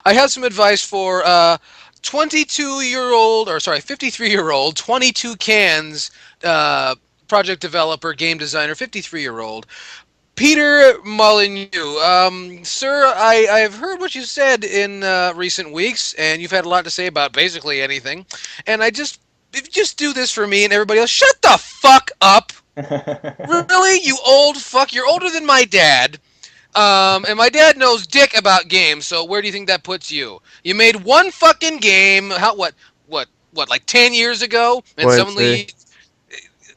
I have some advice for 22-year-old, or sorry, 53-year-old, 22 cans project developer, game designer, 53-year-old. Peter Molyneux. Sir, I have heard what you said in recent weeks, and you've had a lot to say about basically anything. And if you just do this for me and everybody else, shut the fuck up. Really? You old fuck. You're older than my dad. And my dad knows dick about games, so where do you think that puts you? You made one fucking game, like 10 years ago, and 20, suddenly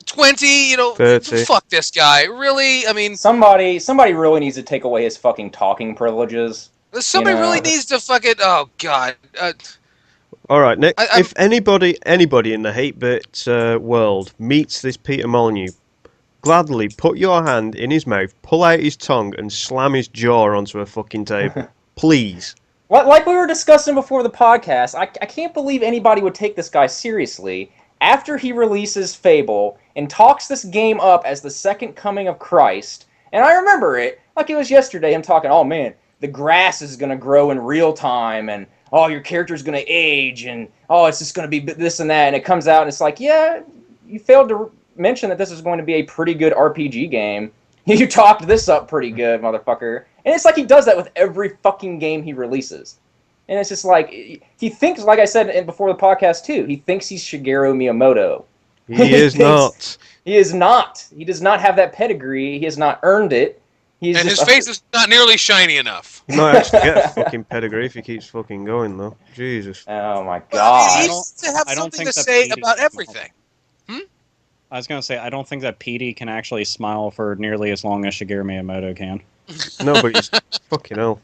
20, 30. fuck this guy. Really? I mean, Somebody really needs to take away his fucking talking privileges. You somebody really know, needs to fuck it. Oh, God. All right, Nick. I'm. If anybody in the 8-bit world meets this Peter Molyneux, gladly put your hand in his mouth, pull out his tongue, and slam his jaw onto a fucking table. Please. like we were discussing before the podcast, I can't believe anybody would take this guy seriously after he releases Fable and talks this game up as the second coming of Christ. And I remember it like it was yesterday. Him talking, oh man, the grass is gonna grow in real time, and oh your character's gonna age, and oh it's just gonna be this and that. And it comes out and it's like, yeah, you failed to mention that this is going to be a pretty good RPG game. You talked this up pretty good, motherfucker. And it's like he does that with every fucking game he releases. And it's just like, he thinks, like I said before the podcast too, he thinks he's Shigeru Miyamoto. He is not. He is not. He does not have that pedigree. He has not earned it. He's And just his face is not nearly shiny enough. He might actually get a fucking pedigree if he keeps fucking going, though. Jesus. Oh my Well, I mean, god. he needs to have I don't something think to that say Petey- about everything. I was going to say, I don't think that Petey can actually smile for nearly as long as Shigeru Miyamoto can. No, but he's fucking hell.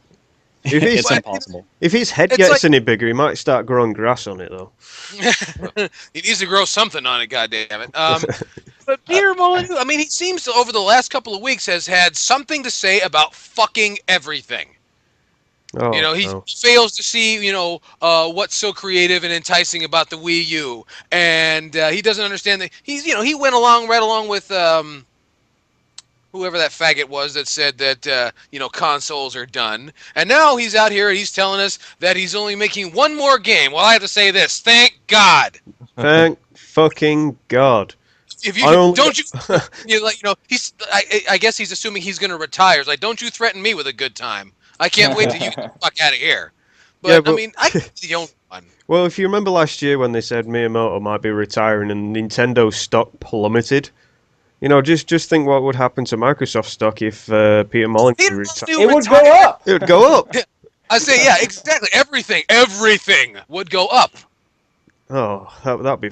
If his, It's impossible. if his head It's gets like- any bigger, he might start growing grass on it, though. He needs to grow something on it, goddammit. But Peter Molyneux, I mean, he seems to, over the last couple of weeks, has had something to say about fucking everything. Oh, He no. fails to see, what's so creative and enticing about the Wii U, and he doesn't understand that he went right along with whoever that faggot was that said that consoles are done, and now he's out here and he's telling us that he's only making one more game. Well, I have to say this: thank God. Thank fucking God. If you I only- don't he's. I guess he's assuming he's going to retire. It's like, don't you threaten me with a good time. I can't wait till you get the fuck out of here. But, Yeah, but- I mean, I can see the only one. Well, if you remember last year when they said Miyamoto might be retiring and Nintendo stock plummeted, just think what would happen to Microsoft stock if Peter Molyneux Peter retired. Molyneux It would go retired. up. It would go up. I say, yeah, exactly. Everything would go up. Oh, that'd be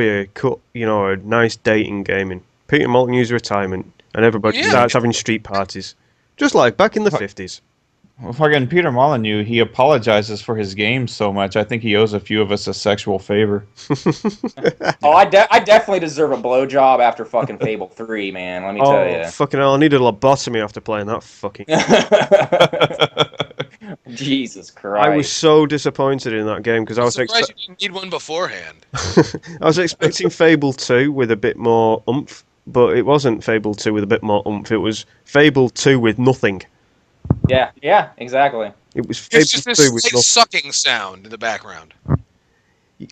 a cut, a nice date in gaming. Peter Molyneux's retirement, and everybody Yeah. starts having street parties, just like back in the 50s. Well, fucking Peter Molyneux, he apologizes for his games so much. I think he owes a few of us a sexual favor. Oh, I definitely deserve a blowjob after fucking Fable 3, man. Let me tell Oh, fucking hell! I needed a lobotomy after playing that fucking. you. Jesus Christ. I was so disappointed in that game because I I'm was surprised you didn't need one beforehand. I was expecting Fable 2 with a bit more oomph, but it wasn't Fable 2 with a bit more oomph. It was Fable 2 with nothing. Yeah, exactly. It was Fable It's just 2 this with like, nothing. sucking sound in the background.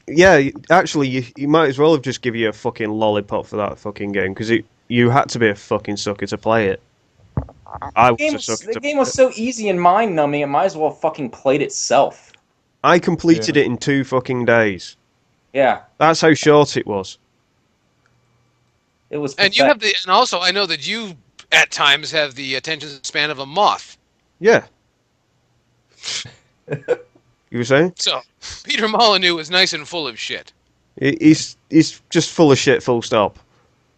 Yeah, actually, you might as well have just given you a fucking lollipop for that fucking game because you had to be a fucking sucker to play it. I was a sucker The to. game was so easy and mind numbing, it might as well have fucking played itself. I completed it in 2 fucking days. Yeah, That's how short it was. it was. And also I know that you at times have the attention span of a moth. Yeah. You were saying? So Peter Molyneux is nice and full of shit. He's just full of shit. Full stop.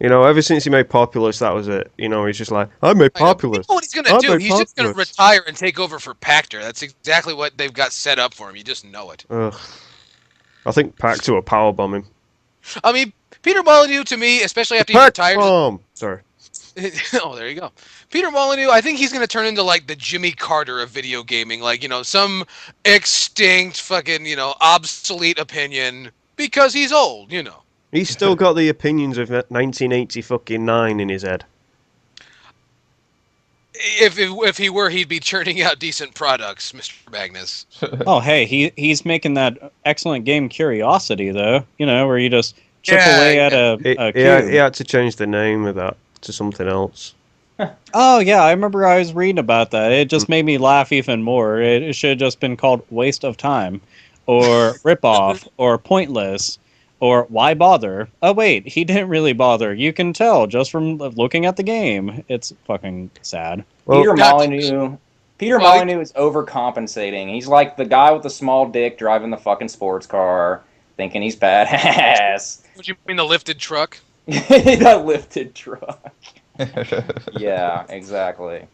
Ever since he made Populous, that was it. He's just like, I made I know. You Populous. know what he's gonna I do? made He's just gonna Populous. retire and take over for Pactor. That's exactly what they've got set up for him. You just know it. Ugh. I think Pac-2 will powerbomb him. I mean, Peter Molyneux to me, especially after he retires. Pac-bomb! Sorry. Oh, there you go. Peter Molyneux, I think he's going to turn into like the Jimmy Carter of video gaming, like, some extinct fucking, obsolete opinion because he's old, He's still got the opinions of 1980 fucking 9 in his head. If he were, he'd be churning out decent products, Mr. Magnus. Oh, hey, he's making that excellent game Curiosity, though. You know, where you just chip Yeah, away at a cube. He had to change the name of that to something else. Oh, yeah, I remember I was reading about that. It just made me laugh even more. It should have just been called Waste of Time, or Ripoff, or Pointless, or Why Bother? Oh, wait, he didn't really bother. You can tell just from looking at the game. It's fucking sad. Well, Peter God, Molyneux. Peter well, Molyneux is overcompensating. He's like the guy with the small dick driving the fucking sports car, thinking he's badass. What do you mean the lifted truck? That lifted truck. Yeah, exactly.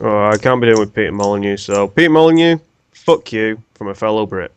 Oh, I can't be doing with Peter Molyneux, so Peter Molyneux, fuck you from a fellow Brit.